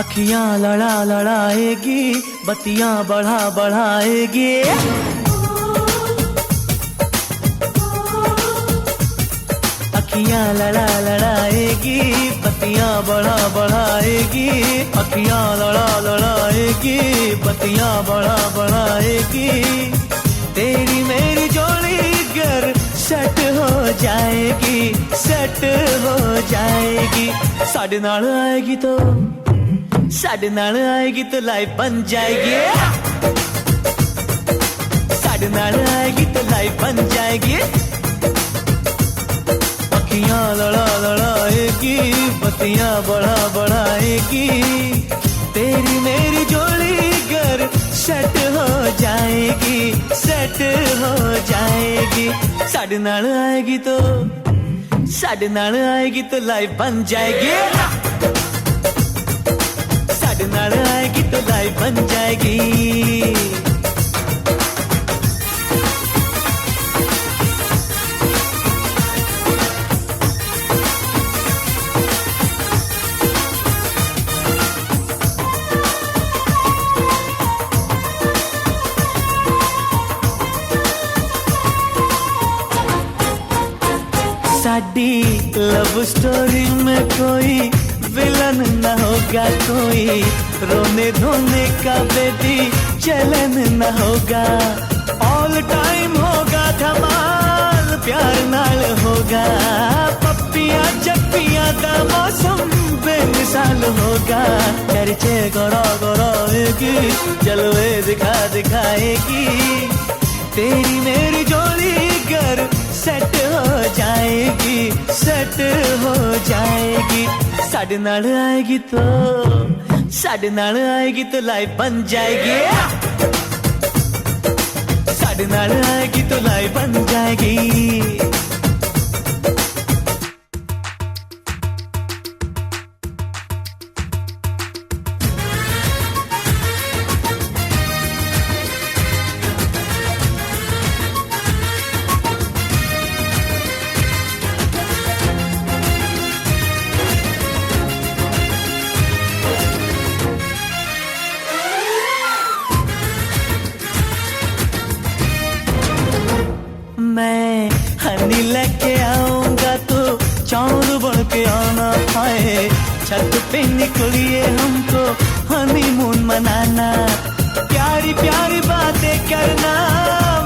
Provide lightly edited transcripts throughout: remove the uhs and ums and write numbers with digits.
अखियां लड़ा लड़ाएगी, बत्तियां बढ़ा बढ़ाएगी। अखियां लड़ा लड़ाएगी, बत्तियां बढ़ा बढ़ाएगी। अखियां लड़ा लड़ाएगी, बत्तियां बढ़ा बढ़ाएगी। तेरी मेरी जोड़ी गर सेट हो जाएगी, सेट हो जाएगी। साढ़े नाल आएगी तो, साढ़े नाल आएगी तो लाइफ बन जाएगी। साढ़े नाल आएगी तो लाइफ बन जाएगी। अखियां लड़ा लड़ाएगी, बत्तियां बढ़ा बढ़ाएगी। तेरी मेरी जोड़ी गर सेट हो जाएगी, सेट हो जाएगी। साढ़े नाल आएगी तो, साढ़े नाल आएगी तो लाइफ बन जाएगी। साढ़े नाल आएगी तो लाइफ बन जाएगी। साडी लव स्टोरी में कोई विलन न होगा, कोई रोने धोने का बेबी चलन न होगा। ऑल टाइम होगा धमाल, प्यार नाल होगा। पप्पियां चप्पियां का मौसम बेमिसाल होगा। चर्चे गड़ा गड़ाएगी, जलवे दिखा दिखाएगी। तेरी मेरी जोड़ी गर सेट हो जाएगी, सेट हो जाएगी। साढ़े नाल आएगी तो, साढ़े नाल आएगी तो लाइफ बन जाएगी। साढ़े नाल आएगी तो लाइफ बन जाएगी। मैं हनी लेके आऊंगा तो चांद बन के आना पाए। छत पे निकलिए हमको हनीमून मनाना। प्यारी प्यारी बातें करना,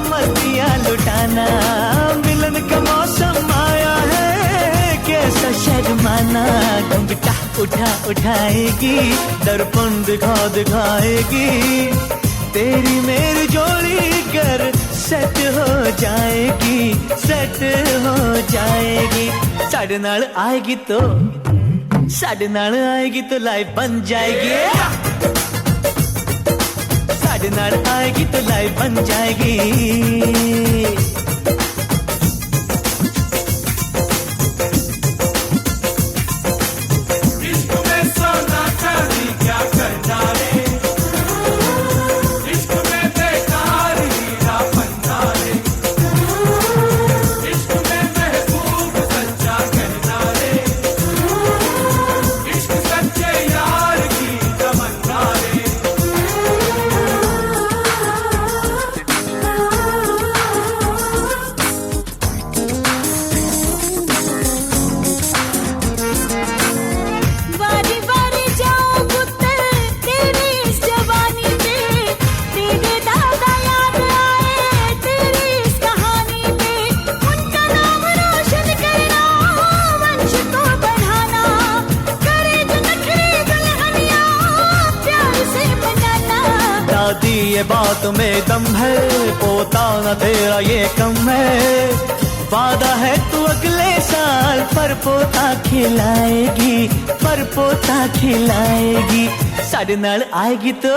मस्तियाँ लुटाना। मिलन का मौसम आया है, कैसा शर्माना। घुंघटा उठा उठाएगी, दर्पण दिखा दिखाएगी। तेरी मेरी जोड़ी गर सेट हो जाएगी, सेट हो जाएगी। साढ़े नाल आएगी तो, साढ़े नाल आएगी तो लाइफ बन जाएगी। साढ़े नाल आएगी तो लाइफ बन जाएगी। ये बात में दम है, पोता न तेरा ये कम है। वादा है तू अगले साल पर पोता खिलाएगी, पर पोता खिलाएगी। साढ़े नाल आएगी तो,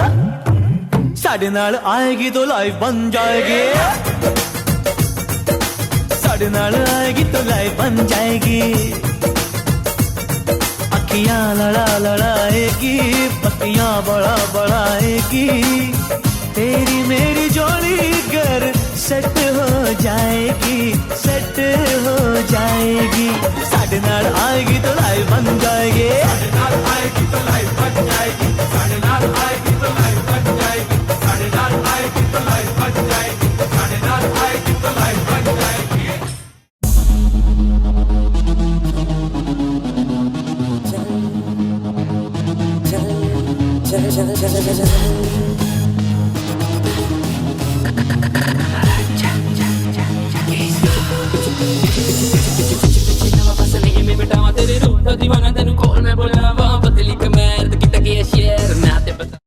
साढ़े नाल आएगी तो लाइफ बन जाएगी। साढ़े नाल आएगी तो लाइफ बन जाएगी। अखियां लड़ा लड़ाएगी, बत्तियां बढ़ा बढ़ाएगी। तेरी मेरी जोड़ी गर सेट हो जाएगी, सेट हो जाएगी। साढ़े नाल आएगी तो लाइफ बन जाएगी। साढ़े नाल आएगी तो लाइफ बन जाएगी। तेरे रूप का दीवाना तेनू खोल मैं बुलावा पतली कमर किता के शेर ना ते पता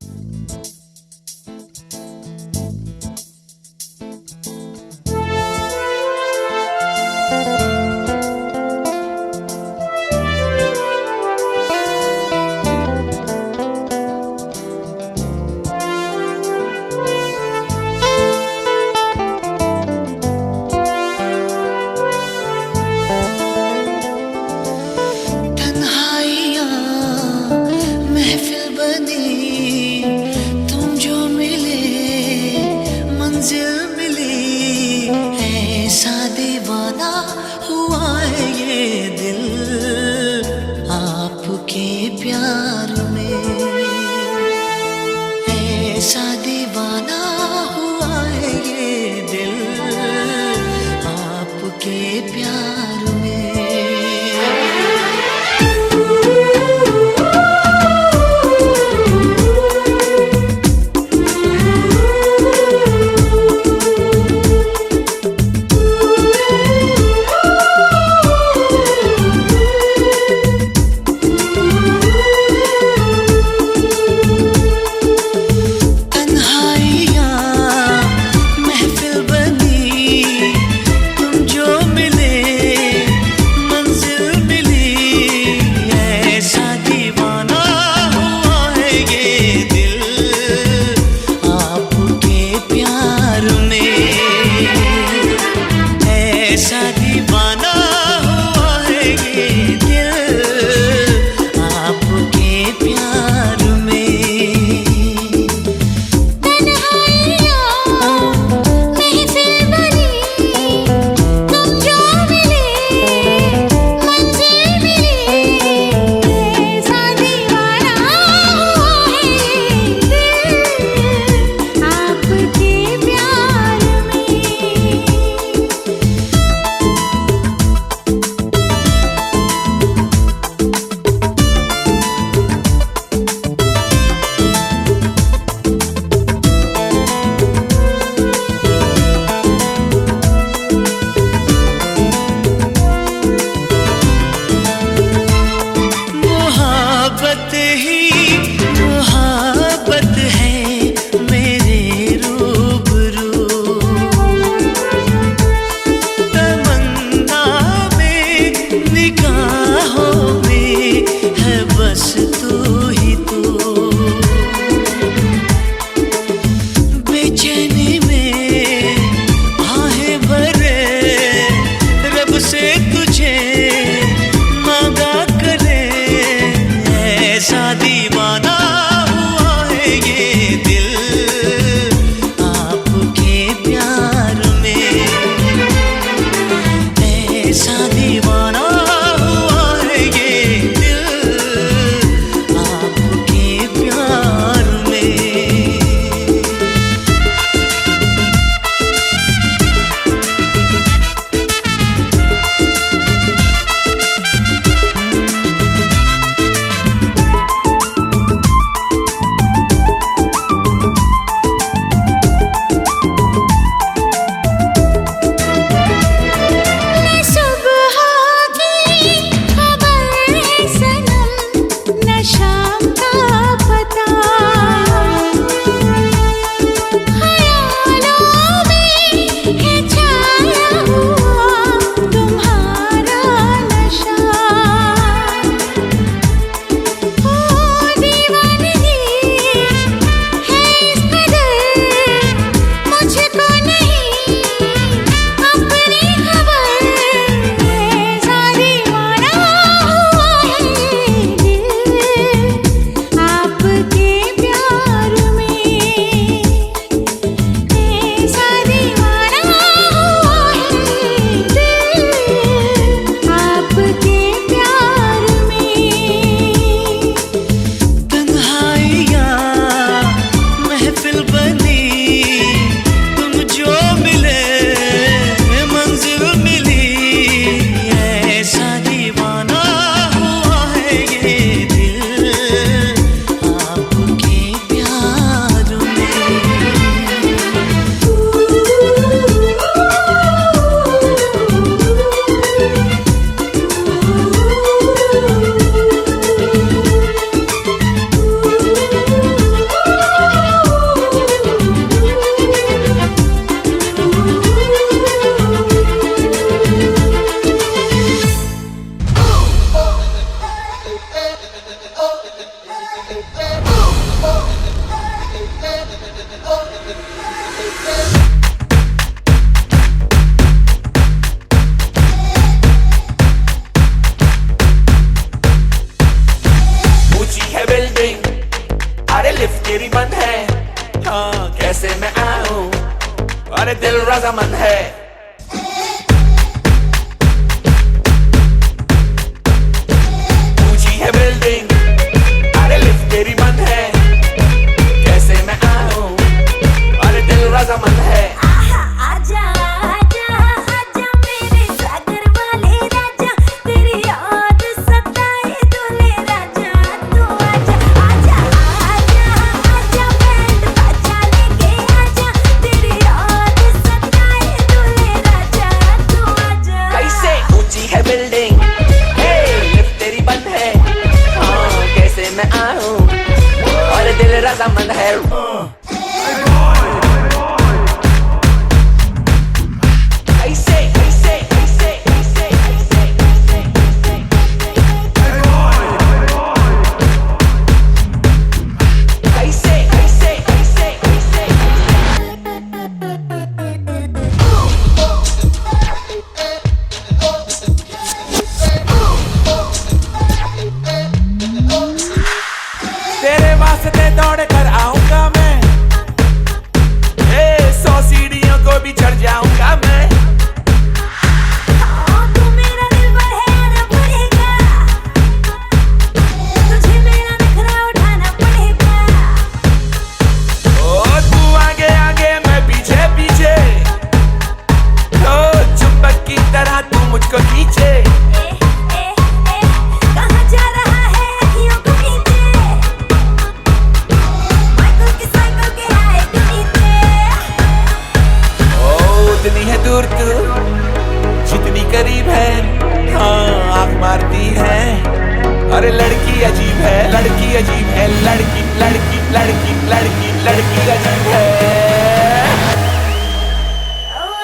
ऊंची है बिल्डिंग, अरे लिफ्ट तेरी बंद है, हाँ कैसे मैं आऊं, अरे दिल रजामंद है। ऊंची है बिल्डिंग, अरे लिफ्ट तेरी बंद है, कैसे मैं आऊं, अरे दिल रजामंद है। आजा आजा आजा मेरे सागर वाले राजा, तेरी याद सताए दूल्हे राजा, तू आजा आजा आजा आजा बैंड बाजा लेके आजा, तेरी याद सताए दूल्हे राजा, तू आजा। कैसे ऊंची है बिल्डिंग, हे लिफ्ट तेरी बंद है, हाँ कैसे मैं आऊं, और दिल रजामंद है। कैसे कैसे कैसे कैसे कैसे कैसे कैसे कैसे कैसे तेरे वास्ते दौड़ कर आऊंगा मैं, 100 सीढ़ियों को भी चढ़ जाऊंगा मैं। तू मेरा दिलबर है आना पड़ेगा, तुझे मेरा नखरा उठाना पड़ेगा। ओ तू आगे आगे मैं पीछे पीछे, तो चुंबक की तरह तू मुझको खींचे। कहाँ जा रहा है अखियों को खींचे, माइकल की साइकिल के आए नीचे। ओ उतनी है दूर तू जितनी करीब है, हाँ आँख मारती है, अरे लड़की अजीब है, लड़की अजीब है, लड़की लड़की लड़की लड़की लड़की अजीब है।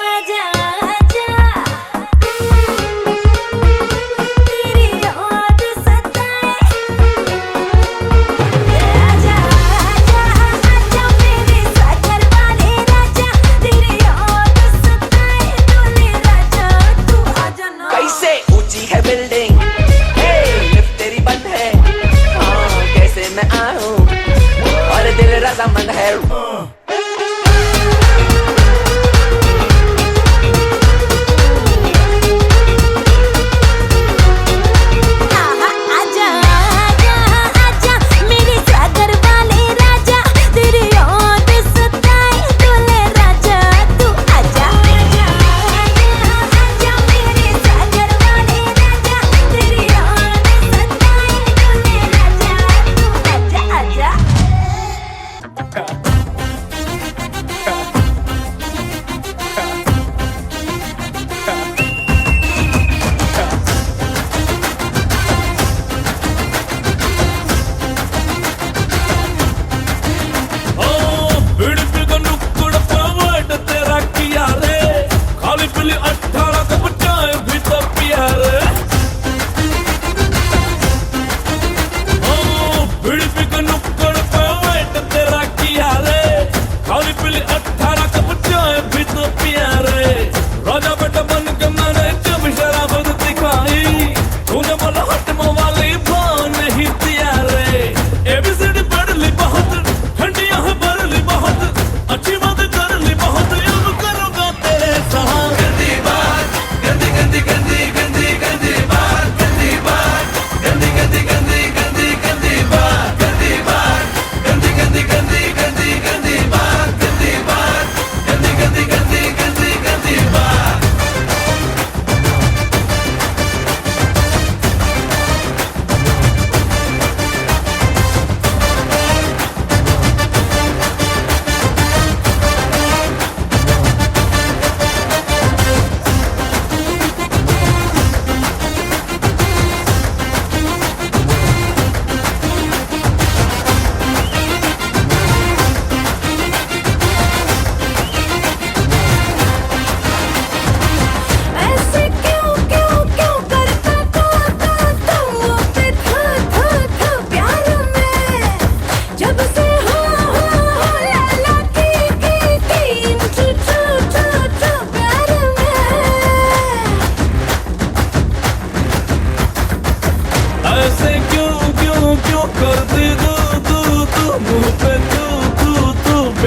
आजा आजा तेरी याद सताए, आजा आजा आजा मेरे सागर वाले राजा, तेरी याद सताए दूल्हे राजा, तू आजा ना। कैसे ऊंची है बिल्डिंग, हे लिफ्ट तेरी बंद है, हाँ कैसे मैं आऊं, और दिल रजामंद है।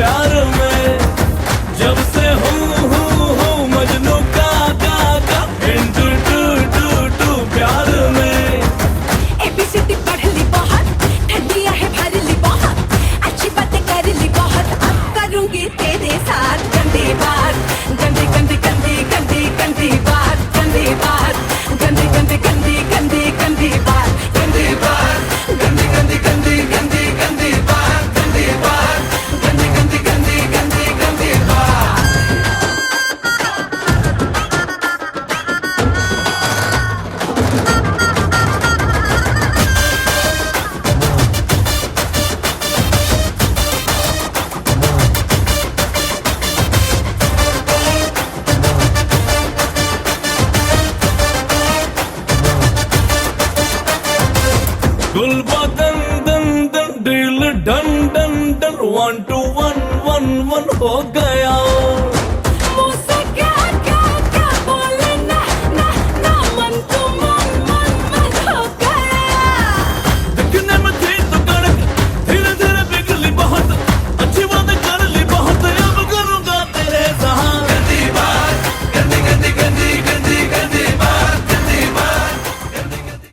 प्यार में, जब से हूँ मजनू का इंटू टू प्यार में। ABCD पढ़ ली बहुत, ठंडिया है भर ली बहुत, अच्छी बातें कर ली बहुत, अब करूंगी तेरे साथ गंदी बात, गंदी गंदी गंदी गंदी गंदी बात, गंदी बात, गंदी गंदी गंदी गंदी गंदी बात, गंदी बात, गंदी गंदी गंदी गंदी गंदी बात, गंदी बात, गंदी गंदी गंदी गंदी गंदी बात। गुलबा दन दन दन डील डन डन डन 1 2 1 1 1 हो गया। मुझसे क्या क्या क्या बोले ना ना ना, मन तो मन मन मन हो गया। दिखने में थी तो कड़क, धीरे धीरे बिगड़ी बहुत, अच्छी बातें कर ली बहुत, अब करूंगा तेरे साथ गंदी बात, गंदी गंदी गंदी गंदी गंदी बात, गंदी बात, गंदी गंदी।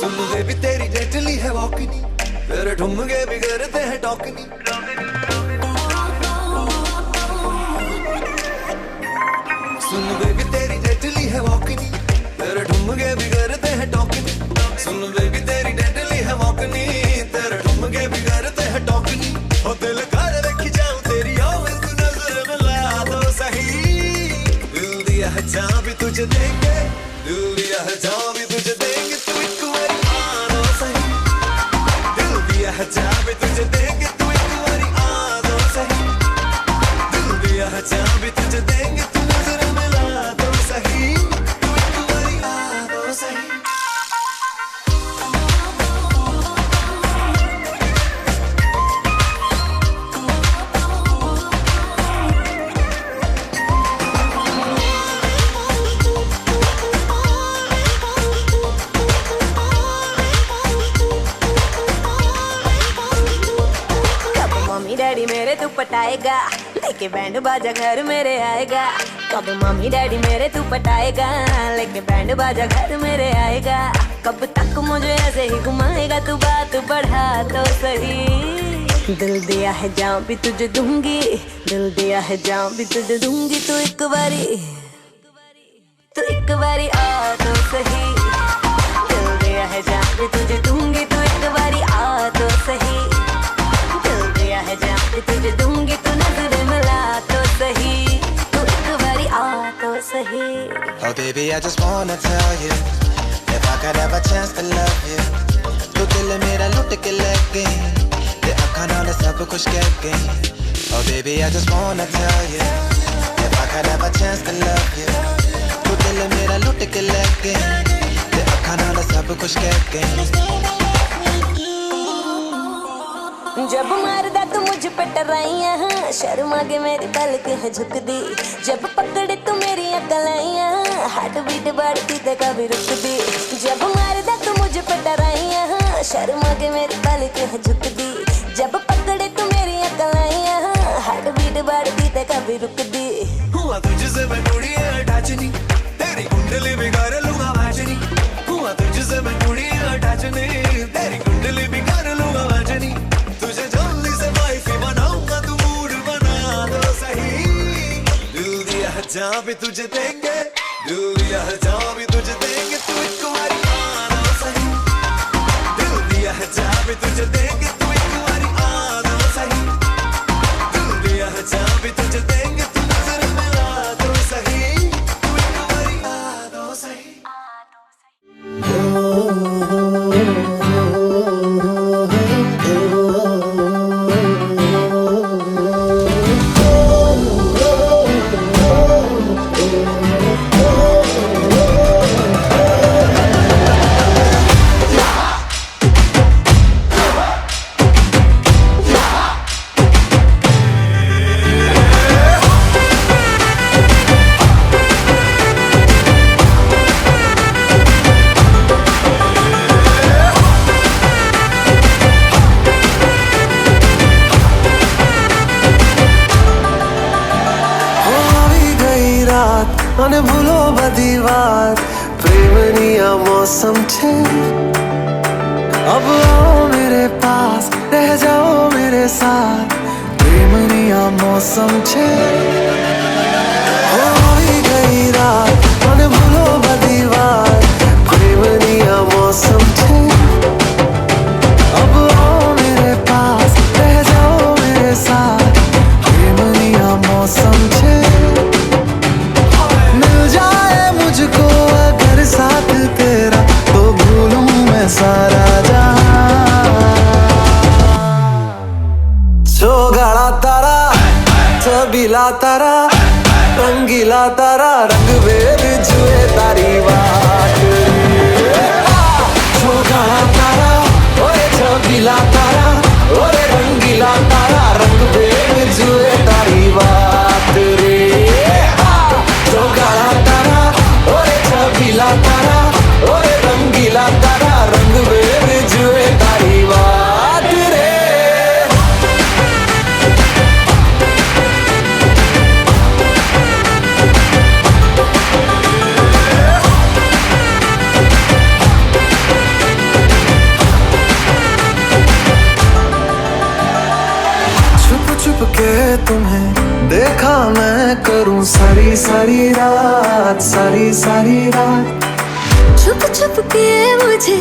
सुन बेबी तेरी डेडली है वॉकनी, तेरे ठुमके बिगड़ते हैं टॉकनी। सुन बेबी तेरी डेडली है वॉकनी, तेरे ठुमके बिगड़ते हैं टॉकनी। सुन बेबी तेरी डेडली है वॉकनी, तेरे ठुमके बिगड़ते हैं टॉकनी। ओ दिल कर रखी जाऊं तेरी आवाज़ तू नजर मिला तो सही, दिल दिया है जहां भी तुझे देंगे, दिल दिया है जहां भी तुझे देंगे, तू एक बारी आना सही। दिल दिया है जहां भी तुझे देंगे, तू एक बारी आना सही। दिल दिया है जहां भी तुझे देंगे, तू नजर मिला तो सही, तू एक बारी आना सही। कब मम्मी डैडी मेरे तू पटाएगा, लेके बैंड बाजा घर मेरे आएगा। कब मम्मी डैडी मेरे तू पटाएगा, लेके बैंड बाजा घर मेरे आएगा। कब तक मुझे ऐसे ही घुमाएगा, तू बात बढ़ा तो सही। दिल दिया है जान भी तुझे दूंगी, दिल दिया है जान भी तुझे दूंगी, तू एक बारी आ तो सही। दिल दिया है जान भी तुझे दूंगी, तू एक बारी आ तो सही। दिल दिया है जान भी तुझे दूंगी, तू नजर मिला तो सही, तू एक बारी आ तो सही। Oh baby, I just wanna tell you, if I could have a chance to love you, तो दिल मेरा लुट के लग गई, ते अखां नाल सब कुछ कह गई। Oh baby, I just wanna tell you, if I could have a chance to love you, तो दिल मेरा लुट के लग गई, ते अखां नाल सब कुछ कह गई। जब मारदा तू मुझ पे टराइयां, शर्मा के मेरी पलक है झुक दी। जब पकड़े तू मेरी अकलाइयां, हार्ट बीट बढ़ती ते कभी रुक दी। जब मारदा तू मुझ पे टराइयां, शर्मा के मेरी पलक है झुक दी। जब पकड़े तू मेरी अकलाइयां, हार्ट बीट बढ़ती ते कभी रुक दी। हुआ तुझसे मैं थोड़ी अटैच नहीं, तेरी कुंडली बिगाड़ लूंगा मैच नहीं। हुआ तुझसे मैं थोड़ी अटैच नहीं, तेरी कुंडली बिगाड़ लूंगा मैच नहीं। तुझे जल्दी से वाइफी बनाऊंगा, तू मूड बना दो सही। दिल दिया है जहां भी तुझे देंगे, दिल दिया है जहां भी तुझे देंगे, तू एक बारी आना सही। दिल दिया है जहां भी तुझे देंगे, तू एक बारी आना सही। दिल दिया है जहां भी तुझे देंगे, तू नजर मिला तो सही, तू एक बारी आ तो सही। અને ભૂલો બધી વાત પ્રેમની આ મોસમ છે अब आओ मेरे पास रह जाओ मेरे साथ प्रेमनी आ मौसम छे होई गई रात અને ભૂલો બધી વાત પ્રેમની આ मौसम छे अब आओ मेरे पास रह जाओ मेरे साथ प्रेमनी आ मौसम छे मिल जाए मुझको अगर साथ तेरा तो भूलूं मैं सारा गाड़ा तारा छबीला तारा रंगीला तारा रंग वेद जुए तारी बात गाड़ा तारा ओए छबीला तारा ओरे रंगीला तारा रंग वेद जुए तारी बात रे गाड़ा तारा ओरे छबीला तारा ओरे रंगीला तारा रंग वेद जुए तारी बात रे के तुम्हें देखा मैं करूं सारी सारी रात सारी सारी रात छुप छुप के मुझे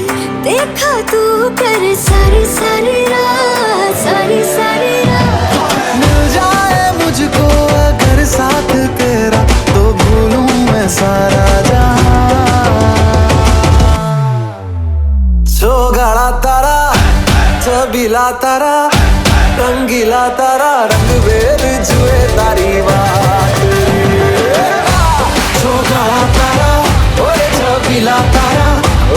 देखा तू कर सारी सारी रात सारी सारी रात मिल जाए मुझको अगर साथ तेरा तो भूलूं मैं सारा जहां गाड़ा तारा छबीला तारा रंगीला तारा रंग वेद जुए तारी बात गाड़ा तारा ओरे छबीला तारा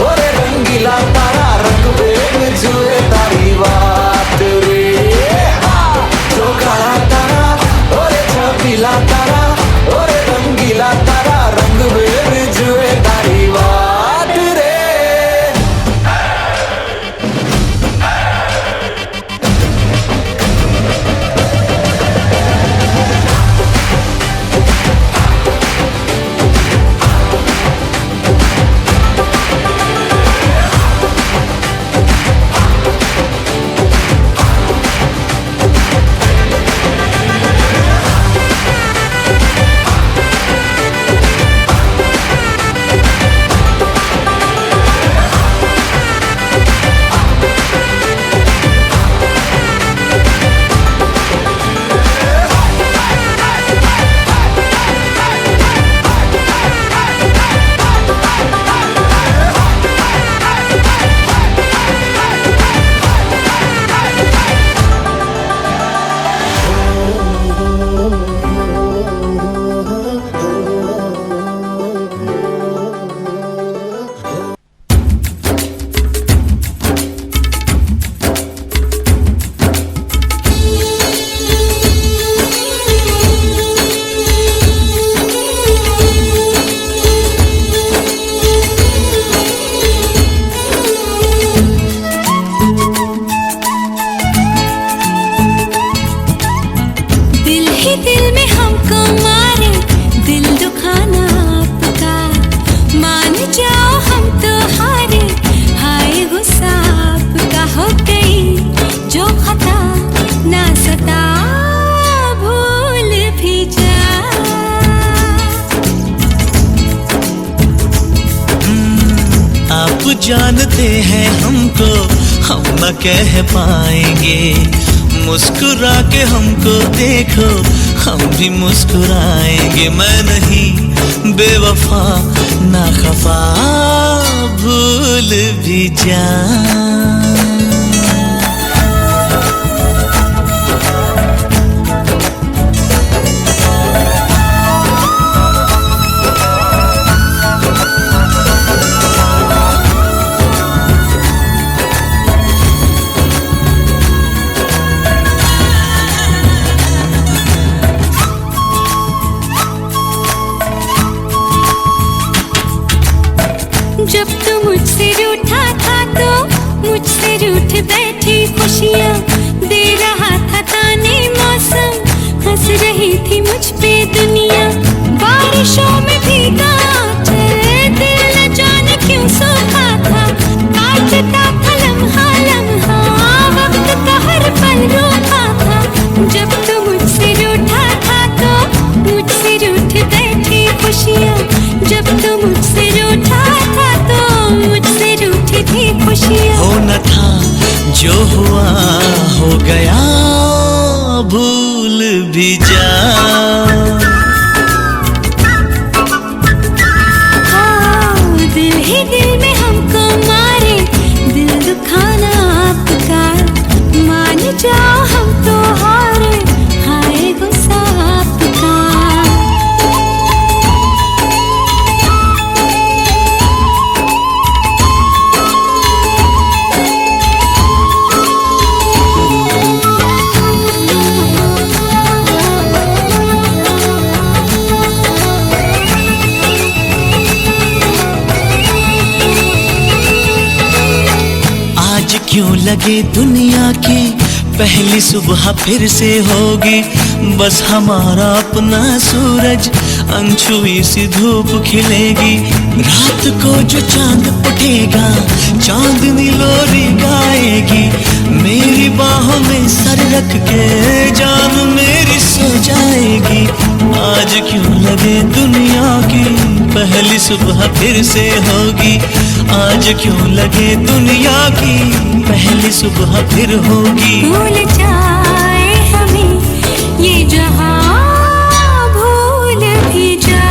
ओरे रंगीला तारा रंग वेद जुए तारी बात रे गाड़ा तारा ओरे छबीला तारा ओरे रंगीला तारा रंग वेद जुए तारी बात रे जानते हैं हमको हम न कह पाएंगे मुस्कुरा के हमको देखो हम भी मुस्कुराएंगे मैं नहीं बेवफा ना खफा भूल भी जा जब तू मुझसे रूठा था तो मुझसे रूठ बैठी खुशियाँ दे रहा था ताने मौसम हंस रही थी मुझ पे दुनिया बारिशों में भी जो हुआ हो गया भूल भी जा। दिल ही दिल में हमको मारे, दिल दुखाना आपका, मान जाओ हम तो हारे, हाय गुस्सा आपका। क्यों लगे दुनिया की पहली सुबह फिर से होगी, बस हमारा अपना सूरज अनछुई सी धूप खिलेगी। रात को जो चांद उठेगा चांदनी लोरी गाएगी, मेरी बाहों में सर रख के जान मेरी सो जाएगी। आज क्यों लगे दुनिया की पहली सुबह फिर से होगी, आज क्यों लगे दुनिया की पहली सुबह फिर होगी। भूल जाए हमें ये जहां, भूल भी जा।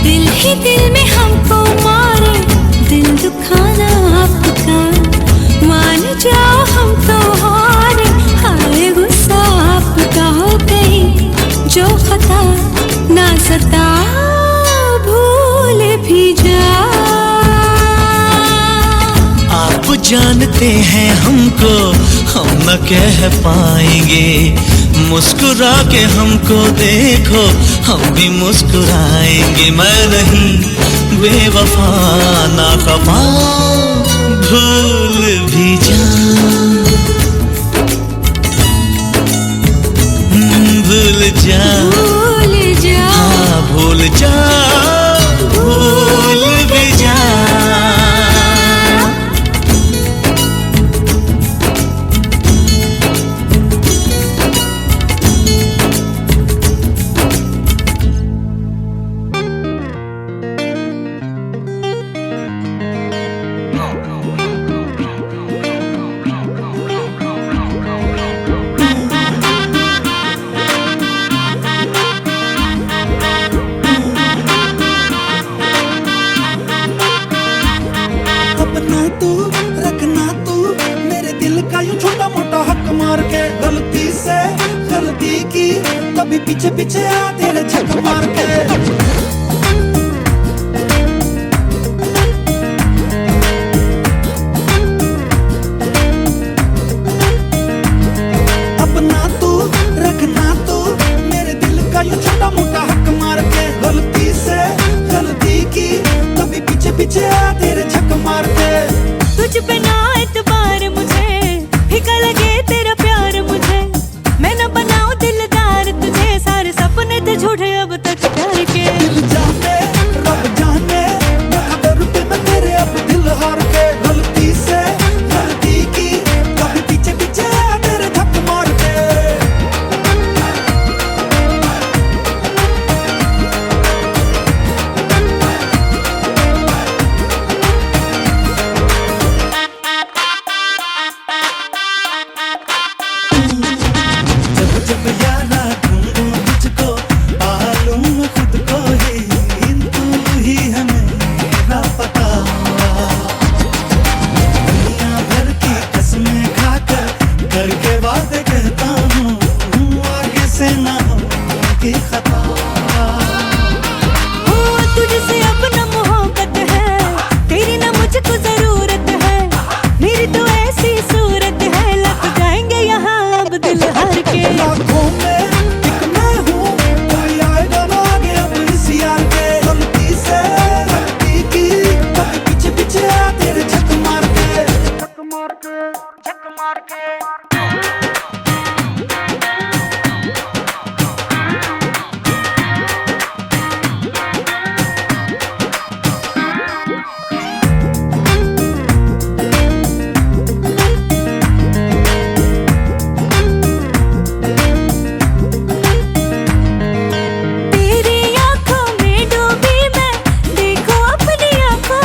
दिल ही दिल में हमको मारे, दिल दुखाना आपका, मान जाओ हम तो हारे, हाय गुस्सा आपका। हो गई जो खता ना सता, भूल भी जा। आप जानते हैं हमको हम न कह पाएंगे, मुस्कुरा के हमको देखो हम भी मुस्कुराएंगे। मैं नहीं बेवफा ना खफा, भूल भी जा। भूल जा, भूल जा, हाँ भूल जा, भूल भी जा। अपना तू रखना तू मेरे दिल का यूं छोटा मोटा हक मार के, गलती से गलती की कभी पीछे पीछे आ तेरे झक मार के। अपना तू रखना तू मेरे दिल का यूं छोटा मोटा हक मार के, गलती से गलती की कभी पीछे पीछे आ तेरे झक मार के। तुझ पे ना एतबार मुझे, फीका लगे तेरा प्यार मुझे, मैं न बनाऊं दिलदार तुझे, सारे सपने थे झूठे अब तक डर के। दिल जाने रब जाने खबर पे मैं तेरे अब दिल हार के, गलती से गलती की कभी पीछे पीछे आ तेरे धक मार के। जब जब यारा ढूंढूं तुझको, पालूं मैं खुद को ही, तू ही है मेरा पता। दुनिया भर की कसमें खाकर करके वादे कहता हूँ, आगे से ना होगी खता। हो तुझसे अब न मोहब्बत है, तेरी न मुझको जरूरत है, मेरी तो ऐसी सूरत है, लग जाएंगे यहाँ अब दिल हार के। लाखों में एक मैं हूँ, कोई आएगा ना आगे अब इस यार के, गलती से गलती की कभी पीछे पीछे आ तेरे झक मार के, झक मार के, झक मार के। तेरी आंखों में डूबी मैं, देखो अपनी आंखों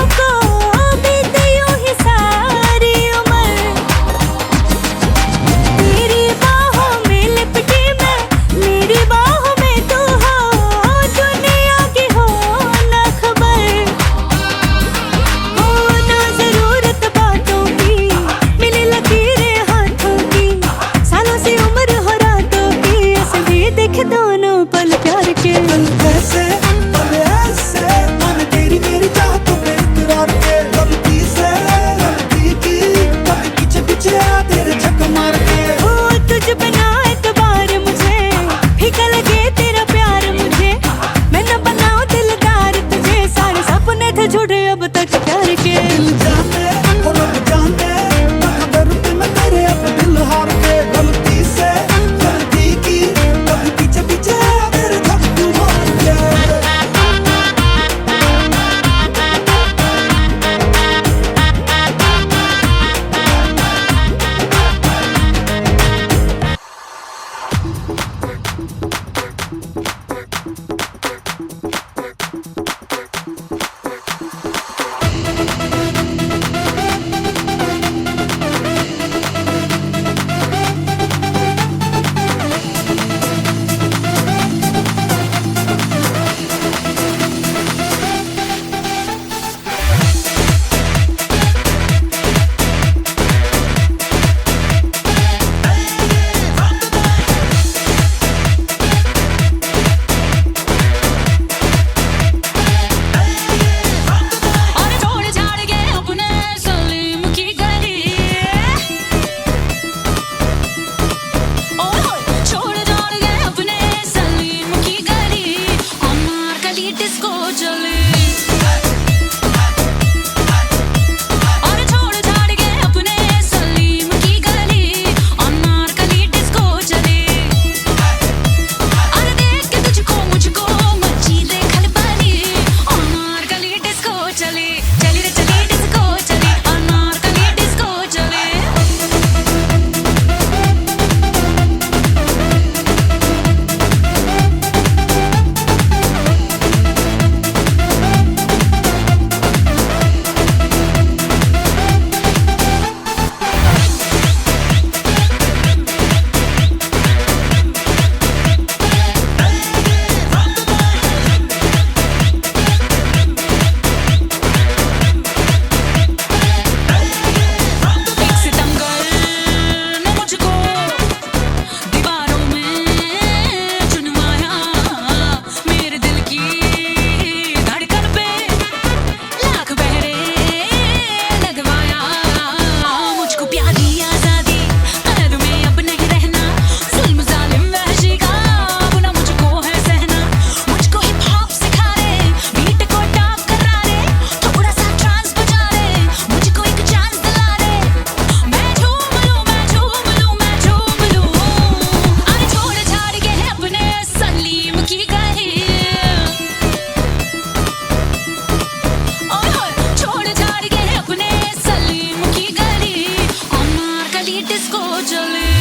चली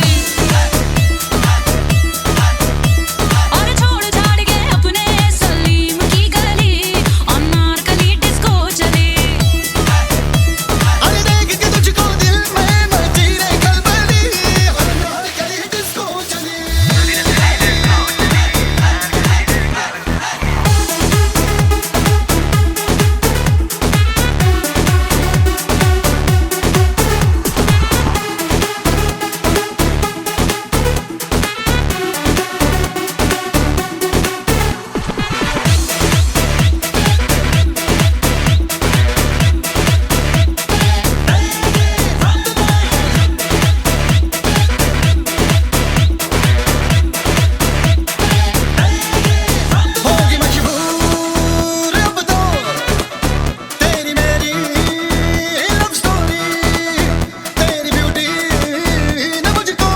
और छोड़ छाड़ के अपने सलीम की गली अनारकली डिस्को चली अरे देख के तुझको दिल में मची रे खलबली अनारकली डिस्को चली होगी मशहूर अब तो तेरी मेरी लव स्टोरी तेरी ब्यूटी ने मुझको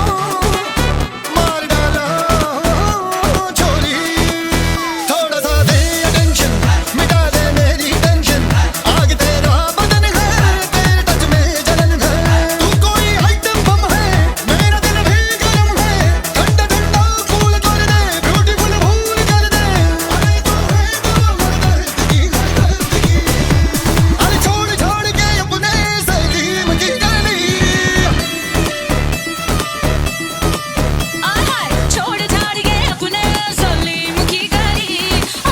मार डाला छोरी थोड़ा सा दे अटेंशन मिटा दे मेरी टेंशन आग तेरा बदन है तेरे टच में जलन है तू कोई आइटम बम है मेरा दिल भी गरम है ठंडा ठंडा कूल कर दे ब्यूटीफुल भूल कर दे अरे तू है अरे छोड़ छोड़ के अपने सलीम की गली आहाय छोड़ छाड़ के अपने सलीम की गली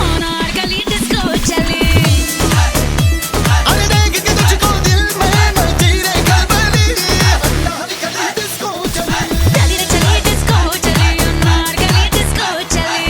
अनारकली डिस्को चली अरे देख के तुझको दिल में मची रे खलबली अनारकली डिस्को चली चली रे चली डिस्को चली अनारकली डिस्को चली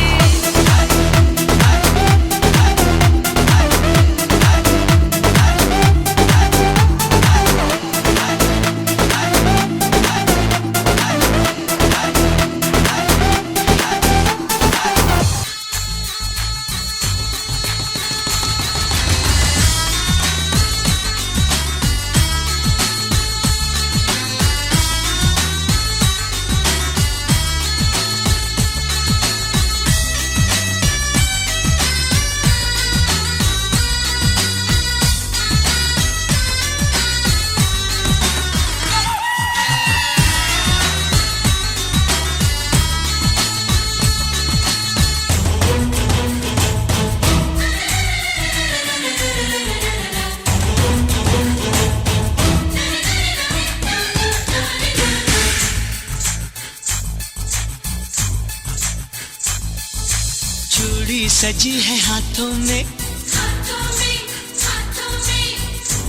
चूड़ी सजी है हाथों में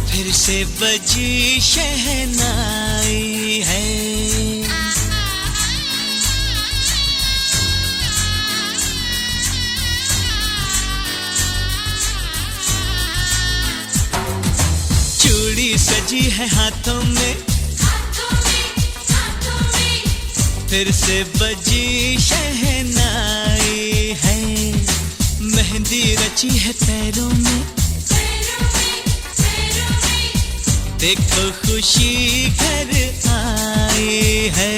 फिर से बजी शहनाई है चूड़ी सजी है हाथों में फिर से बजी शहनाई है मेहंदी रची है पैरों में देखो खुशी घर आई है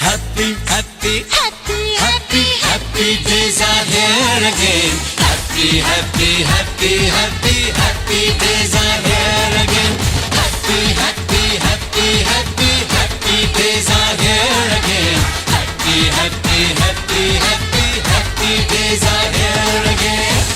happy happy happy happy happy days are here again happy happy happy happy happy days are here again happy happy happy happy happy days are here again happy happy happy happy happy days are here again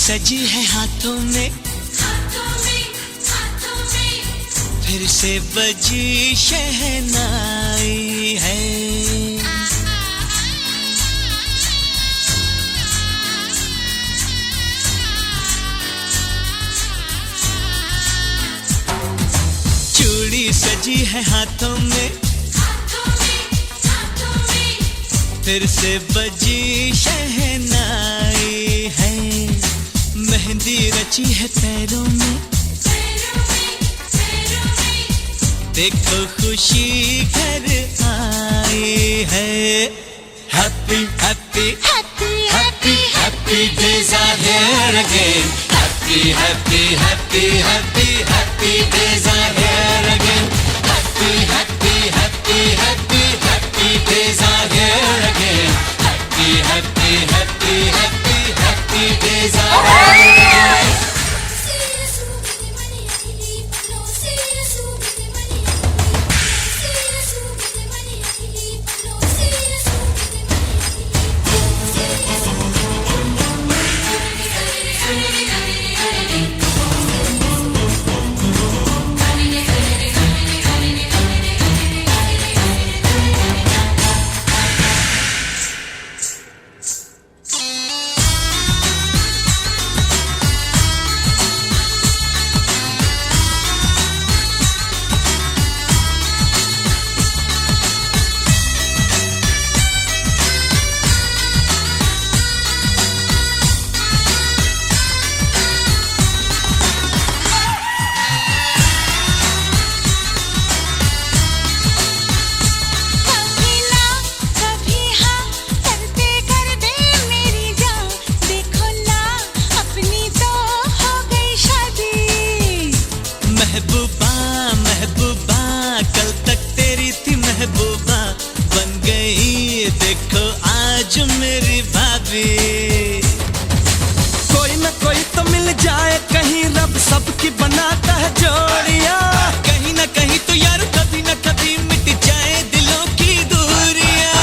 सजी है हाथों में फिर से बजी शहनाई है सजी है हाथों में, फिर से बजी शहनाई है, मेहंदी रची है पैरों में, देखो खुशी घर आई है। Happy happy happy happy happy days are here again, happy happy happy happy happy days are here again, happy happy happy happy happy days are here again, happy happy happy happy happy days are here again. कोई न कोई तो मिल जाए कहीं, रब सबकी बनाता है जोड़ियां, कहीं न कहीं तो यार कभी न कभी मिट जाए दिलों की दूरियां।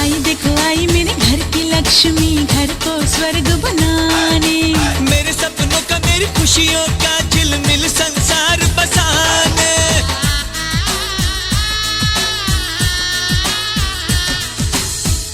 आई देखो आई मेरे घर की लक्ष्मी, घर को स्वर्ग बनाने, मेरे सपनों का मेरी खुशियों का झिलमिल संसार बसाने।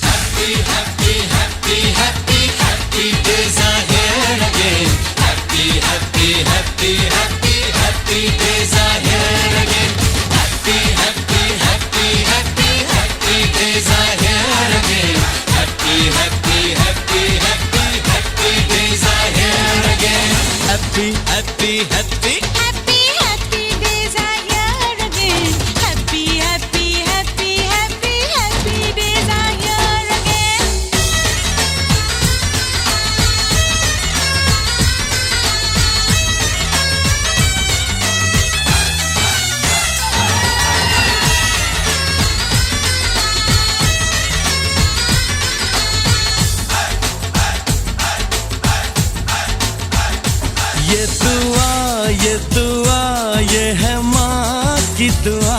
Happy, happy, happy, happy days are here again. Happy, happy, happy, happy, happy days are here again. Happy, happy, happy, happy, happy days are here again. Happy, happy, happy, happy, happy days are here again. Happy, happy, happy. happy happy days are here again, happy happy happy happy happy days are here again. ये दुआ ये है माँ की दुआ,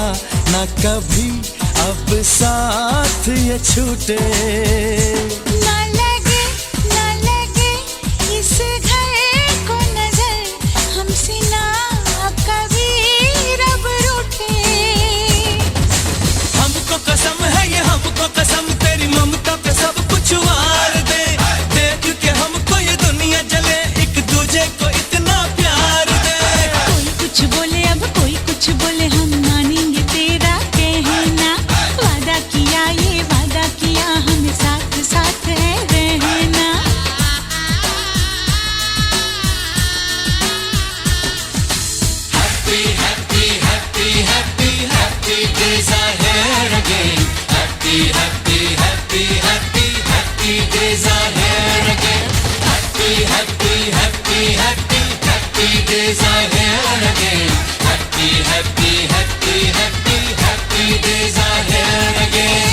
ना कभी अब साथ ये छूटे। ना लगे इस घर को नजर, हमसे ना कभी रब रूठे। हमको कसम है ये हमको कसम, तेरी ममता पे सब कुछ वार दे, देख के हमको ये दुनिया जले, एक दूजे को इतना प्यार दे। कोई कुछ बोले अब कोई कुछ बोले, हम मानेंगे तेरा कहना, वादा किया ये वादा किया, हमें साथ साथ है रहना। Happy, happy, happy, happy, happy days are here again. Happy, happy, happy, happy, happy days are here again. Happy, happy, happy, happy, happy days are here again. Happy, happy, happy, happy, happy days are here again.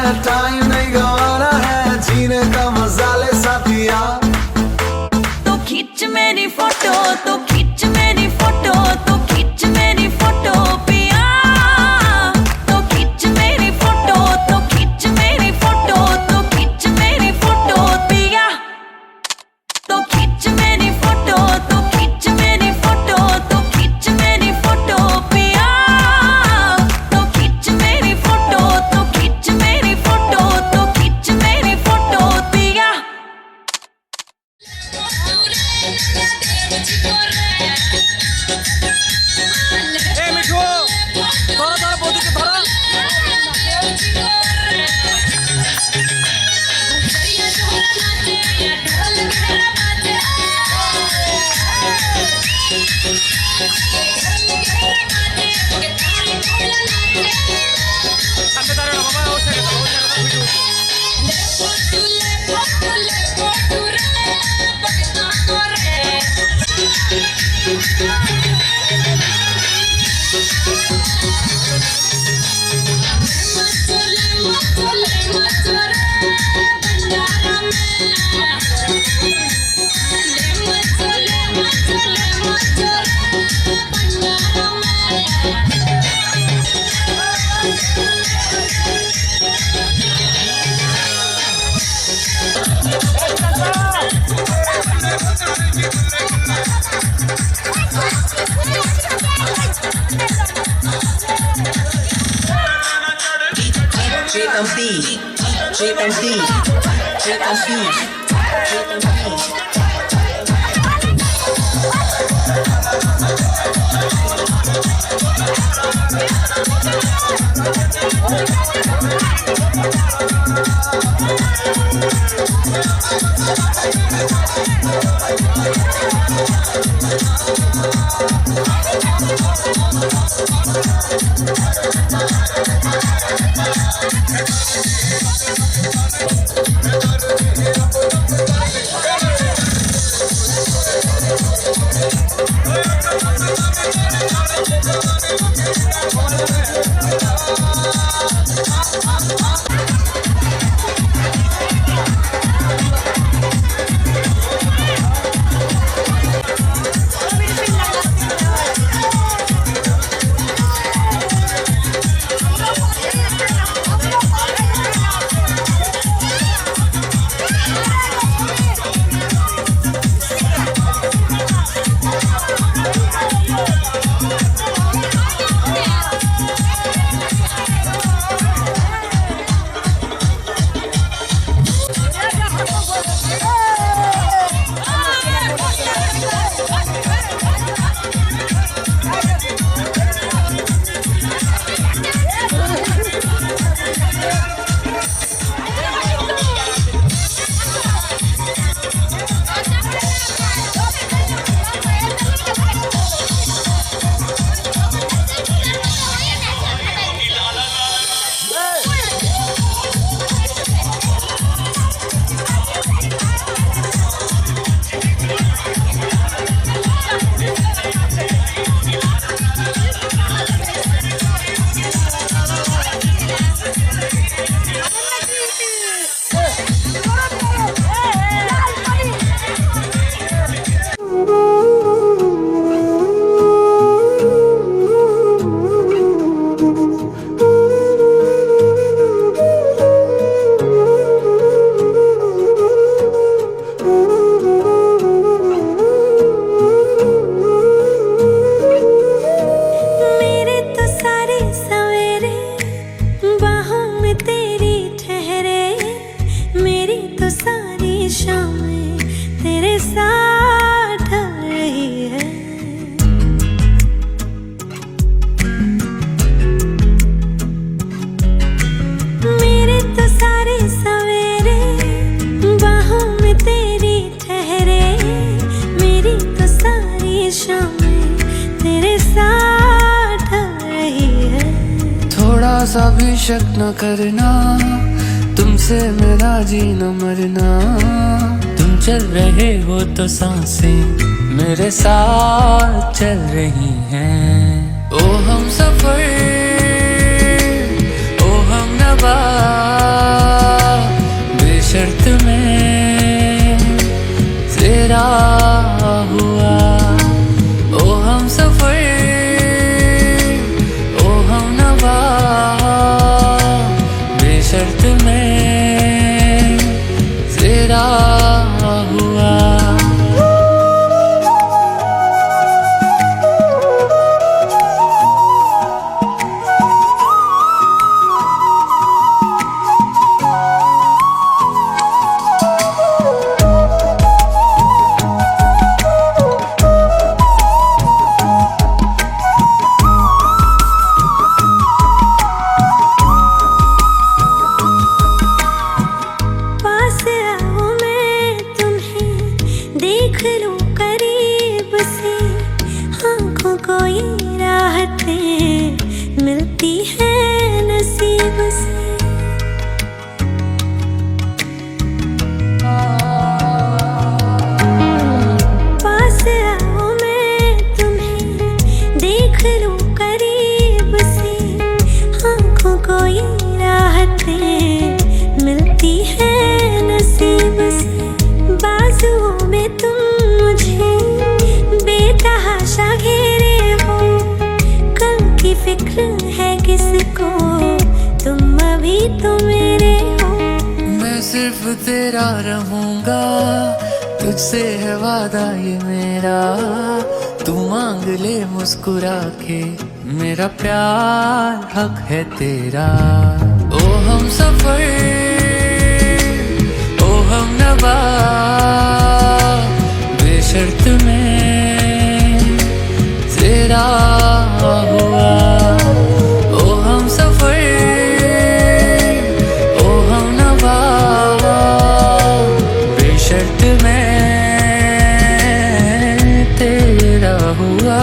Time नहीं गवाना है, जीने का मजा ले साथिया। तो खींच मेरी फोटो, तो खींच मेरी फोटो, तो खींच मेरी फोटो पिया। तो खींच मेरी फोटो, तो खींच मेरी फोटो, तो खींच मेरी फोटो पिया। तो खींच मेरी फोटो, तो खींच मेरी फोटो, तो खींच मेरी फोटो पिया। तो खींच मेरी फोटो, तो खींच मेरी फोटो, तो खींच मेरी फोटो पिया। सा भी शक न करना, तुमसे मेरा जीना मरना। तुम चल रहे हो तो सांसें मेरे साथ चल रही हैं। ओ हम सफर, ओ हम नवा, फिक्र है किसको, तुम अभी तो मेरे हो। मैं सिर्फ तेरा रहूंगा, तुझसे है वादा ये मेरा। तू मांग ले मुस्कुरा के, मेरा प्यार हक है तेरा। ओ हम सफर, ओ हम नवा, बेशर्त में तेरा हुआ। ओ हम सफर, ओ हम नवा, बेशर्त में तेरा हुआ।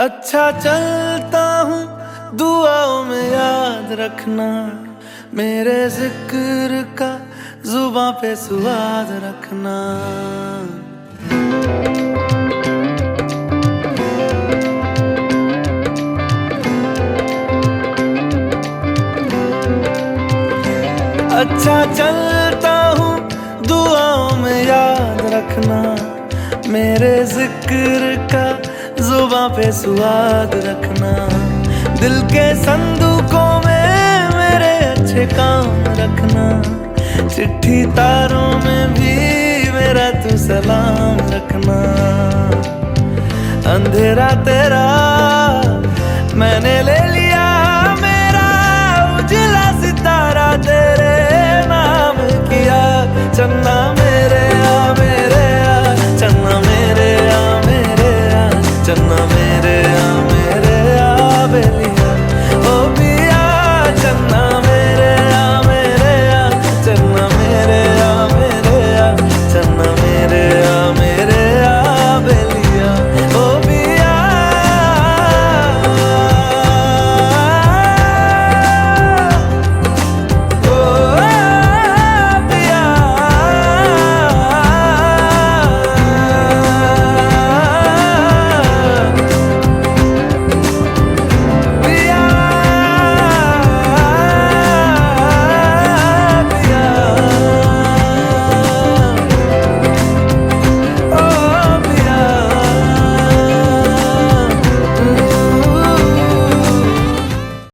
अच्छा चलता हूँ दुआओं में याद रखना, मेरे जिक्र का जुबां पे स्वाद रखना। अच्छा चलता हूँ दुआओं में याद रखना, मेरे जिक्र का जुबां पे स्वाद रखना। दिल के संदूकों में मेरे अच्छे काम रखना, चिट्ठी तारों में भी मेरा तू सलाम रखना। अंधेरा तेरा